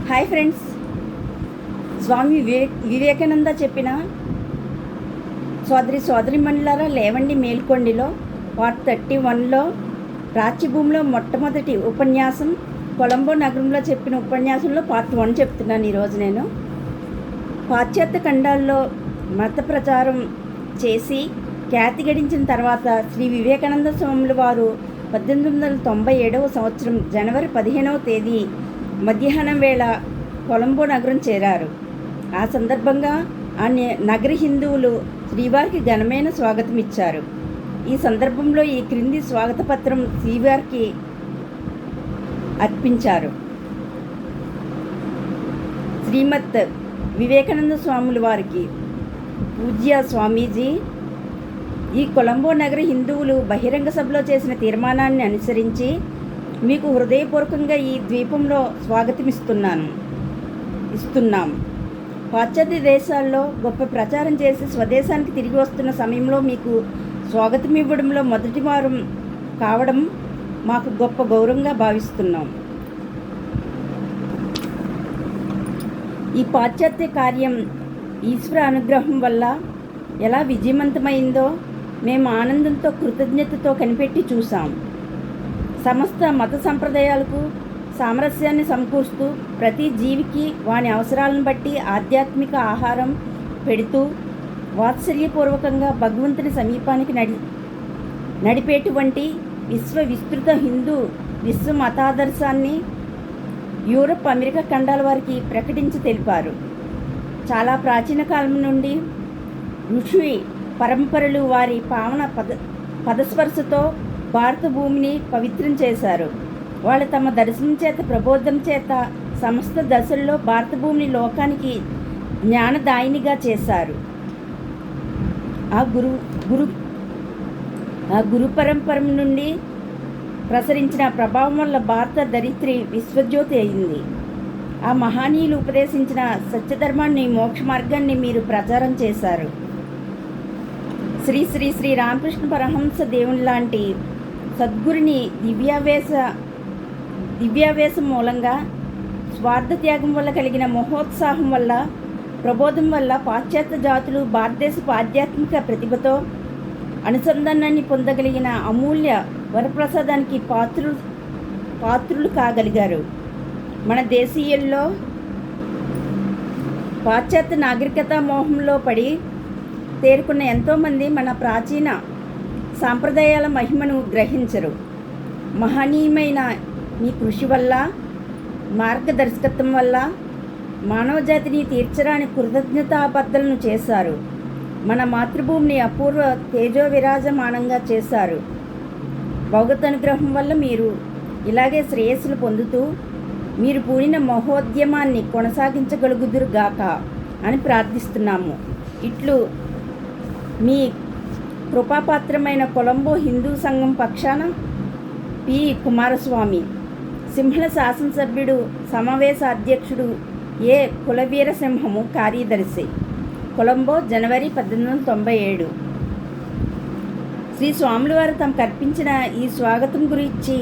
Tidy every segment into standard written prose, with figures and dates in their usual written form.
Hi friends, Swami Vivekananda చెప్పిన సోదరిమణులారా లేవండి మేల్కొండిలో part 31లో ప్రాచ్యభూమిలో మొట్టమొదటి ఉపన్యాసం కొలంబో నగరంలో చెప్పిన ఉపన్యాసంలో పార్ట్ 1 చెప్తున్నాను. ఈరోజు నేను పాశ్చాత్య ఖండాల్లో మత ప్రచారం చేసి ఖ్యాతి గడించిన తర్వాత శ్రీ వివేకానంద స్వాముల వారు 1897వ సంవత్సరం జనవరి 15వ తేదీ మధ్యాహ్నం వేళ కొలంబో నగరం చేరారు. ఆ సందర్భంగా ఆ నగర హిందువులు శ్రీవారికి ఘనమైన స్వాగతం ఇచ్చారు. ఈ సందర్భంలో ఈ క్రింది స్వాగత పత్రం శ్రీవారికి అర్పించారు. శ్రీమత్ వివేకానంద స్వాముల వారికి పూజ్య స్వామీజీ, ఈ కొలంబో నగర హిందువులు బహిరంగ సభలో చేసిన తీర్మానాన్ని అనుసరించి మీకు హృదయపూర్వకంగా ఈ ద్వీపంలో ఇస్తున్నాం. పాశ్చాత్య దేశాల్లో గొప్ప ప్రచారం చేసి స్వదేశానికి తిరిగి వస్తున్న సమయంలో మీకు స్వాగతం ఇవ్వడంలో మొదటి వారం కావడం మాకు గొప్ప గౌరవంగా భావిస్తున్నాం. ఈ పాశ్చాత్య కార్యం ఈశ్వర అనుగ్రహం వల్ల ఎలా విజయవంతమైందో మేము ఆనందంతో కృతజ్ఞతతో కనిపెట్టి చూసాం. సమస్త మత సంప్రదాయాలకు సామరస్యాన్ని సమకూరుస్తూ ప్రతి జీవికి వాని అవసరాలను బట్టి ఆధ్యాత్మిక ఆహారం పెడుతూ వాత్సల్యపూర్వకంగా భగవంతుని సమీపానికి నడిపేటువంటి విస్తృత హిందూ విశ్వ మతాదర్శాన్ని యూరప్, అమెరికా ఖండాల వారికి ప్రకటించి తెలిపారు. చాలా ప్రాచీన కాలం నుండి ఋషి పరంపరలు వారి పావన పదస్పర్శతో భారత భూమిని పవిత్రం చేశారు. వాళ్ళు తమ దర్శనం చేత, ప్రబోధం చేత సమస్త దశల్లో భారత భూమిని లోకానికి జ్ఞానదాయినిగా చేశారు. ఆ గురు పరంపర నుండి ప్రసరించిన ప్రభావం వల్ల భారత ధరిత్రి విశ్వజ్యోతి అయింది. ఆ మహనీయులు ఉపదేశించిన సత్యధర్మాన్ని, మోక్ష మార్గాన్ని మీరు ప్రచారం చేశారు. శ్రీ శ్రీ శ్రీ రామకృష్ణ పరమహంస దేవుని లాంటి సద్గురుని దివ్యావేశం మూలంగా, స్వార్థ త్యాగం వల్ల కలిగిన మహోత్సాహం వల్ల, ప్రబోధం వల్ల పాశ్చాత్య జాతులు భారతదేశపు ఆధ్యాత్మిక ప్రతిభతో అనుసంధానాన్ని పొందగలిగిన అమూల్య వరప్రసాదానికి పాత్రులు కాగలిగారు. మన దేశీయుల్లో పాశ్చాత్య నాగరికత మోహంలో పడి తేరుకున్న ఎంతోమంది మన ప్రాచీన సాంప్రదాయాల మహిమను గ్రహించరు. మహనీయమైన మీ కృషి వల్ల, మార్గదర్శకత్వం వల్ల మానవజాతిని తీర్చరాని కృతజ్ఞతాబద్ధలను చేశారు. మన మాతృభూమిని అపూర్వ తేజో విరాజమానంగా చేశారు. భగవత్ అనుగ్రహం వల్ల మీరు ఇలాగే శ్రేయస్సులు పొందుతూ మీరు పూనిన మహోద్యమాన్ని కొనసాగించగలుగుదురుగాక అని ప్రార్థిస్తున్నాము. ఇట్లు మీ కృపాపాత్రమైన కొలంబో హిందూ సంఘం పక్షాన పి. కుమారస్వామి, సింహళ శాసనసభ్యుడు, సమావేశ అధ్యక్షుడు ఏ. కులవీరసింహము, కార్యదర్శి, కొలంబో, జనవరి 1897. శ్రీ స్వాముల వారు తమకు అర్పించిన ఈ స్వాగతం గురించి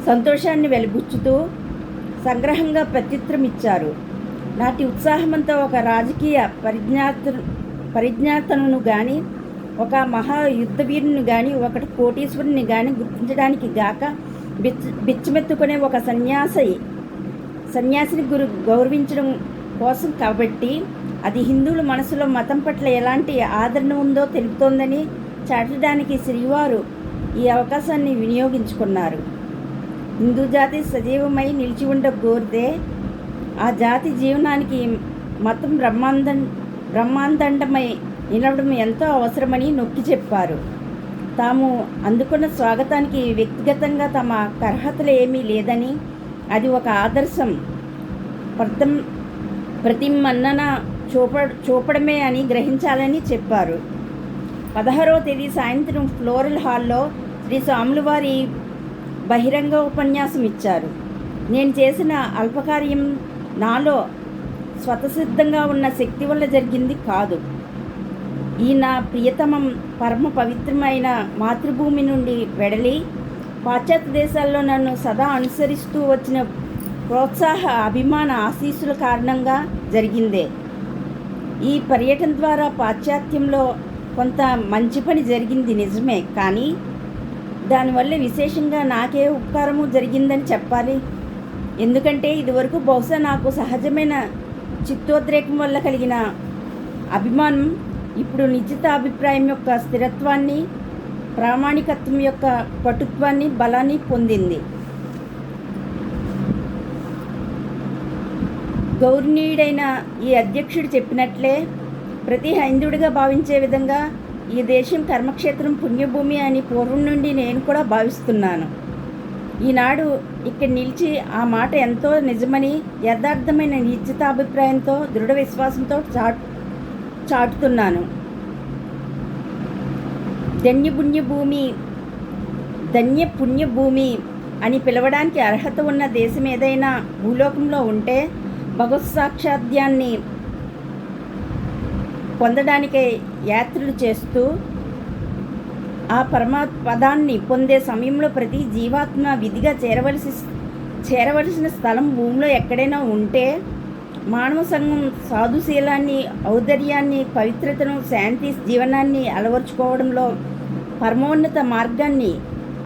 సంతోషాన్ని వెలిబుచ్చుతూ సంగ్రహంగా ప్రత్యుత్తరం ఇచ్చారు. నాటి ఉత్సాహమంతా ఒక రాజకీయ పరిజ్ఞాతను కానీ, ఒక మహాయుద్ధవీరుని కానీ, ఒకటి కోటీశ్వరుని కానీ గుర్తించడానికి గాక బిచ్చమెత్తుకునే ఒక సన్యాసిని గౌరవించడం కోసం కాబట్టి, అది హిందువుల మనసులో మతం పట్ల ఎలాంటి ఆదరణ ఉందో తెలుపుతోందని చాటడానికి శ్రీవారు ఈ అవకాశాన్ని వినియోగించుకున్నారు. హిందూ జాతి సజీవమై నిలిచి ఉండగోరితే ఆ జాతి జీవనానికి మతం బ్రహ్మాండండమై నిలవడం ఎంతో అవసరమని నొక్కి చెప్పారు. తాము అందుకున్న స్వాగతానికి వ్యక్తిగతంగా తమ అర్హతలు ఏమీ లేదని, అది ఒక ఆదర్శం ప్రతిమన్నన చూపడమే అని గ్రహించాలని చెప్పారు. 16వ తేదీ సాయంత్రం ఫ్లోరల్ హాల్లో శ్రీ స్వాముల వారి బహిరంగ ఉపన్యాసం ఇచ్చారు. నేను చేసిన అల్పకార్యం నాలో స్వతసిద్ధంగా ఉన్న శక్తి వల్ల జరిగింది కాదు. ఈ నా ప్రియతమం పరమ పవిత్రమైన మాతృభూమి నుండి వెడలి పాశ్చాత్య దేశాల్లో నన్ను సదా అనుసరిస్తూ వచ్చిన ప్రోత్సాహ అభిమాన ఆశీస్సుల కారణంగా జరిగిందే. ఈ పర్యటన ద్వారా పాశ్చాత్యంలో కొంత మంచి పని జరిగింది నిజమే, కానీ దానివల్ల విశేషంగా నాకే ఉపకారము జరిగిందని చెప్పాలి. ఎందుకంటే ఇదివరకు బహుశా నాకు సహజమైన చిత్తోద్రేకం వల్ల కలిగిన అభిమానం ఇప్పుడు నిశ్చిత అభిప్రాయం యొక్క స్థిరత్వాన్ని, ప్రామాణికత్వం యొక్క పటుత్వాన్ని, బలాన్ని పొందింది. గౌరవనీయుడైన ఈ అధ్యక్షుడు చెప్పినట్లే ప్రతి హైందువుడిగా భావించే విధంగా ఈ దేశం కర్మక్షేత్రం, పుణ్యభూమి అని పూర్వం నుండి నేను కూడా భావిస్తున్నాను. ఈనాడు ఇక్కడ నిలిచి ఆ మాట ఎంతో నిజమని యథార్థమైన నిశ్చితాభిప్రాయంతో, దృఢ విశ్వాసంతో చాటుతున్నాను. ధన్య పుణ్యభూమి అని పిలవడానికి అర్హత ఉన్న దేశం ఏదైనా భూలోకంలో ఉంటే భగవత్ సాక్షాత్యాన్ని పొందడానికే యాత్రలు చేస్తూ ఆ పరమపదాన్ని పొందే సమయంలో ప్రతి జీవాత్మ విధిగా చేరవలసిన స్థలం భూమిలో ఎక్కడైనా ఉంటే మానవ సంఘం సాధుశీలాన్ని, ఔదర్యాన్ని, పవిత్రతను, శాంతి జీవనాన్ని అలవర్చుకోవడంలో పరమోన్నత మార్గాన్ని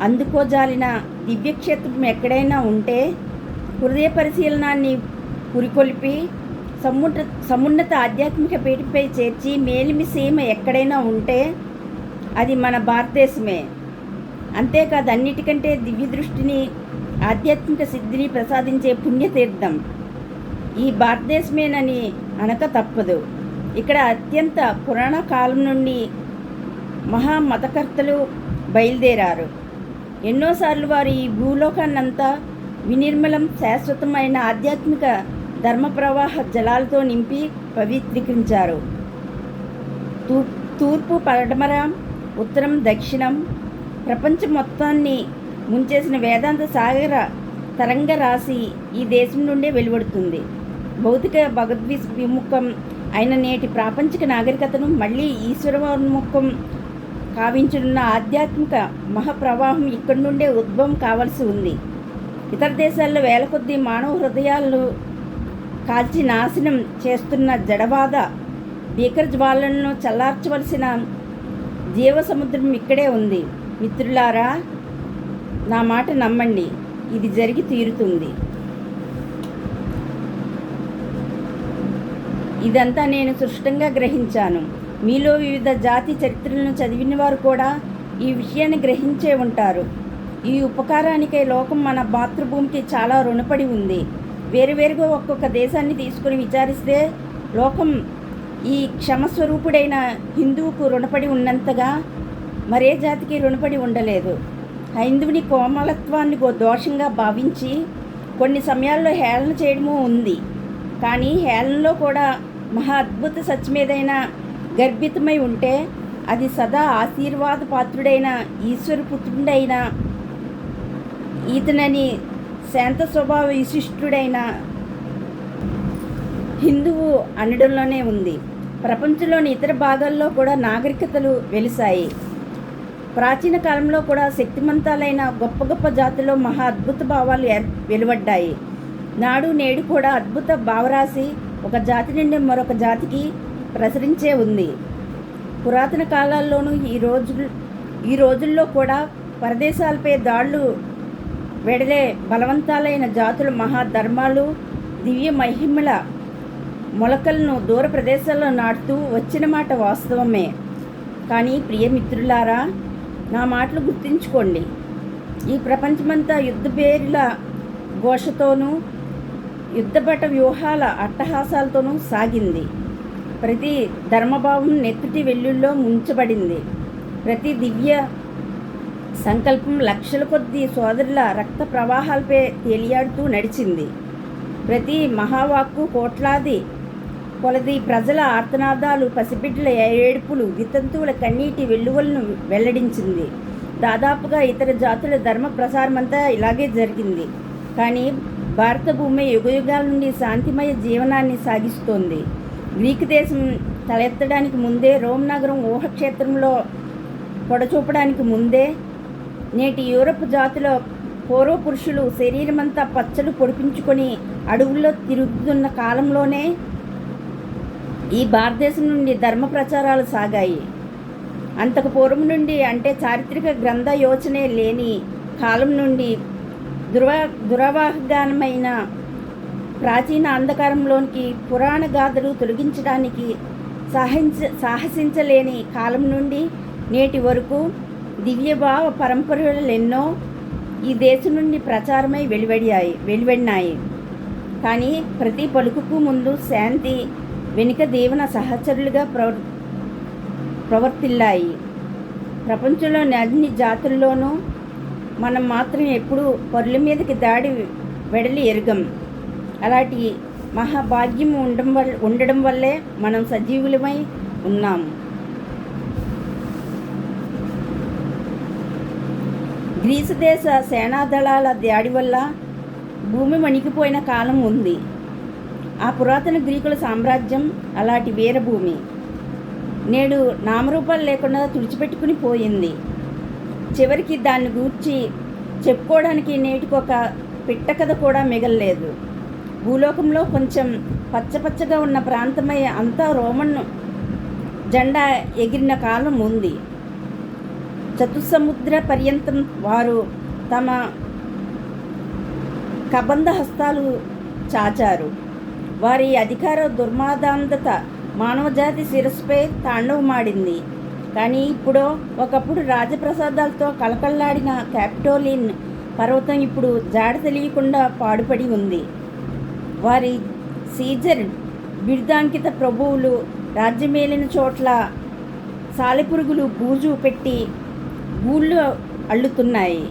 అందుకోజాలిన దివ్యక్షేత్రం ఎక్కడైనా ఉంటే హృదయ పరిశీలనాన్ని పురికొల్పి సమున్నత ఆధ్యాత్మిక పీఠపై చేర్చి మేలిమి సీమ ఎక్కడైనా ఉంటే అది మన భారతదేశమే. అంతేకాదు, అన్నిటికంటే దివ్య దృష్టిని, ఆధ్యాత్మిక సిద్ధిని ప్రసాదించే పుణ్యతీర్థం ఈ భారతదేశమేనని అనక తప్పదు. ఇక్కడ అత్యంత పురాణ కాలం నుండి మహామతకర్తలు బయలుదేరారు. ఎన్నోసార్లు వారు ఈ భూలోకాన్నంతా వినిర్మలం, శాశ్వతమైన ఆధ్యాత్మిక ధర్మ ప్రవాహ జలాలతో నింపి పవిత్రీకరించారు. తూర్పు, పడమర, ఉత్తరం, దక్షిణం ప్రపంచం మొత్తాన్ని ముంచేసిన వేదాంత సాగర తరంగ రాశి ఈ దేశం నుండే వెలువడుతుంది. భౌతిక విముఖం అయిన నేటి ప్రాపంచిక నాగరికతను మళ్ళీ ఈశ్వరోన్ముఖం కావించనున్న ఆధ్యాత్మిక మహాప్రవాహం ఇక్కడి నుండే ఉద్భవం కావాల్సి ఉంది. ఇతర దేశాల్లో వేల కొద్దీ మానవ హృదయాలను కాల్చి నాశనం చేస్తున్న జడవాద భీకర జ్వాలలను చల్లార్చవలసిన జీవసముద్రం ఇక్కడే ఉంది. మిత్రులారా, నా మాట నమ్మండి, ఇది జరిగి తీరుతుంది. ఇదంతా నేను స్పష్టంగా గ్రహించాను. మీలో వివిధ జాతి చరిత్రలను చదివిన వారు కూడా ఈ విషయాన్ని గ్రహించే ఉంటారు. ఈ ఉపకారానికై లోకం మన మాతృభూమికి చాలా రుణపడి ఉంది. వేరువేరుగా ఒక్కొక్క దేశాన్ని తీసుకుని విచారిస్తే లోకం ఈ క్షమస్వరూపుడైన హిందువుకు రుణపడి ఉన్నంతగా మరే జాతికి రుణపడి ఉండలేదు. హైందువుని కోమలత్వాన్ని దోషంగా భావించి కొన్ని సమయాల్లో హేళన చేయడమూ ఉంది. కానీ హేళనలో కూడా మహా అద్భుత సత్యమేదైనా గర్భితమై ఉంటే అది సదా ఆశీర్వాద పాత్రుడైన ఈశ్వరపుత్రుడైన ఈతనని శాంత స్వభావ విశిష్టుడైన హిందువు అనడంలోనే ఉంది. ప్రపంచంలోని ఇతర భాగాల్లో కూడా నాగరికతలు వెలిశాయి. ప్రాచీన కాలంలో కూడా శక్తిమంతాలైన గొప్ప గొప్ప జాతుల్లో మహా అద్భుత భావాలు వెలువడ్డాయి. నాడు నేడు కూడా అద్భుత భావరాశి ఒక జాతి నుండి మరొక జాతికి ప్రసరించే ఉంది. పురాతన కాలాల్లోనూ ఈ రోజుల్లో కూడా పరదేశాలపై దాడులు వెడలే బలవంతాలైన జాతుల మహాధర్మాలు, దివ్య మహిమల మొలకలను దూర ప్రదేశాల్లో నాటుతూ వచ్చిన మాట వాస్తవమే. కానీ ప్రియమిత్రులారా, నా మాటలు గుర్తుంచుకోండి. ఈ ప్రపంచమంతా యుద్ధబేరుల ఘోషతోనూ యుద్ధపట వ్యూహాల అట్టహాసాలతోనూ సాగింది. ప్రతి ధర్మభావం నెత్తుటి వెల్లుల్లో ముంచబడింది. ప్రతి దివ్య సంకల్పం లక్షల కొద్దీ సోదరుల రక్త ప్రవాహాలపై తేలియాడుతూ నడిచింది. ప్రతి మహావాక్కు కోట్లాది కొలది ప్రజల ఆర్తనాదాలు, పసిబిడ్డల ఏడుపులు, వితంతువుల కన్నీటి వెల్లువలను వెల్లడించింది. దాదాపుగా ఇతర జాతుల ధర్మ ప్రసారమంతా ఇలాగే జరిగింది. కానీ భారత భూమి యుగయుగాల నుండి శాంతిమయ జీవనాన్ని సాగిస్తోంది. గ్రీకు దేశం తలెత్తడానికి ముందే, రోమ్ నగరం ఊహక్షేత్రంలో పొడచూపడానికి ముందే నేటి యూరప్ జాతుల పూర్వపురుషులు శరీరమంతా పచ్చలు పొడిపించుకొని అడవుల్లో తిరుగుతున్న కాలంలోనే ఈ భారతదేశం నుండి ధర్మ ప్రచారాలు సాగాయి. అంతకు పూర్వం నుండి, అంటే చారిత్రక గ్రంథ యోచనే లేని కాలం నుండి దురవగాహనమైన ప్రాచీన అంధకారంలోనికి పురాణ గాథలు తొలగించడానికి సాహసించలేని కాలం నుండి నేటి వరకు దివ్యభావ పరంపరలెన్నో ఈ దేశం నుండి ప్రచారమై వెలువడినాయి. కానీ ప్రతి పలుకుకు ముందు శాంతి వెనుక దేవుని సహచరులుగా ప్రవర్తిల్లాయి. ప్రపంచంలోని అన్ని జాతుల్లోనూ మనం మాత్రం ఎప్పుడూ పరుల మీదకి దాడి వెడలి ఎరుగం. అలాంటి మహాభాగ్యం ఉండడం వల్లే మనం సజీవులమై ఉన్నాము. గ్రీసు దేశ సేనాదళాల దాడి వల్ల భూమి వణికిపోయిన కాలం ఉంది. ఆ పురాతన గ్రీకుల సామ్రాజ్యం అలాంటి వీరభూమి నేడు నామరూపాలు లేకుండా తుడిచిపెట్టుకుని పోయింది. చివరికి దాన్ని గూర్చి చెప్పుకోవడానికి నేటికి ఒక పిట్ట కథ కూడా మిగలలేదు. భూలోకంలో కొంచెం పచ్చపచ్చగా ఉన్న ప్రాంతమై అంతా రోమన్ జెండా ఎగిరిన కాలం ఉంది. చతుస్సముద్ర పర్యంతం వారు తమ కబంధ హస్తాలు చాచారు. వారి అధికార దుర్మాదాంధత మానవజాతి శిరస్సుపై తాండవమాడింది. కానీ ఒకప్పుడు రాజప్రసాదాలతో కళకళలాడిన క్యాపిటోలిన్ పర్వతం ఇప్పుడు జాడ తెలియకుండా పాడుపడి ఉంది. వారి సీజర్ బిరుదాంకిత ప్రభువులు రాజ్యమేలిన చోట్ల సాలెపురుగులు బూజు పెట్టి గూళ్ళు అల్లుతున్నాయి.